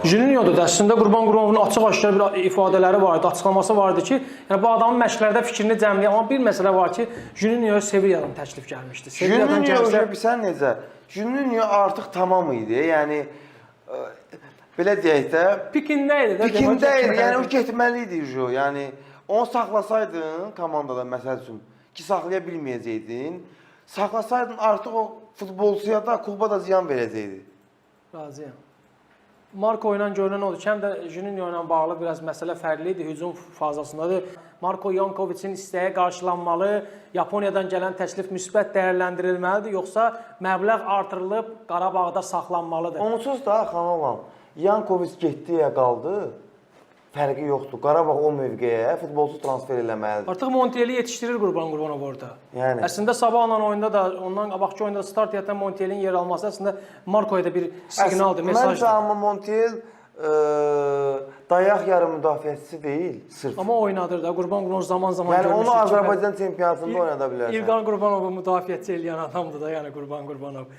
Juninho da əslində Qurban Qurbanovun açıq-aşkar bir ifadələri var idi, açıqlaması var idi ki, yəni bu adamın məşqlərdə fikrini cəmləyir, amma bir məsələ var ki, Juninho Sevilladan təklif gəlmişdi. Sevilladan Juninho bilsən necə? Juninho artıq tamam idi. Yəni belə deyək də, pikində idi də. pikində idi. Yəni o getməli idi jo. Yəni onu saxlasaydın komandada məsəl üçün ki, saxlaya bilməyəcəydin. Saxlasaydın artıq o futbolçuya da, kluba da ziyan verəcəkdi. Razıyam. Marko ilə görünən odur ki, həm də Juninho ilə bağlı biraz məsələ fərqli idi, hücum fazasındadır. Marko Yankovicin istəyi qarşılanmalı, Yaponiyadan gələn təklif müsbət dəyərləndirilməlidir, yoxsa məbləğ artırılıb Qarabağda saxlanmalıdır? Onsuz da xanımam, Yankovic getdiyə qaldı, fərqi yoxdur. Qarabağ o mövqeyə futbolçu transfer eləməlidir. Artıq Montiel'i yetişdirir Qurban Qurbanov orada. Yəni. Əslində Sabahla oyunda da, ondan qabaqki oyunda start yatan Montiel'in yer alması əslində Markoya da bir siqnaldır, mesajdır. Məncə amma Montiel dayaq yarı müdafiəçisi deyil, sırf. Amma oynadır da, Qurban Qurbanov zaman-zaman Yəni görmüşdür. onu Azərbaycan çempionatında oynada bilərsən. İlqar Qurbanovu müdafiəçi eləyən adamdır da, yəni Qurban Qurbanov.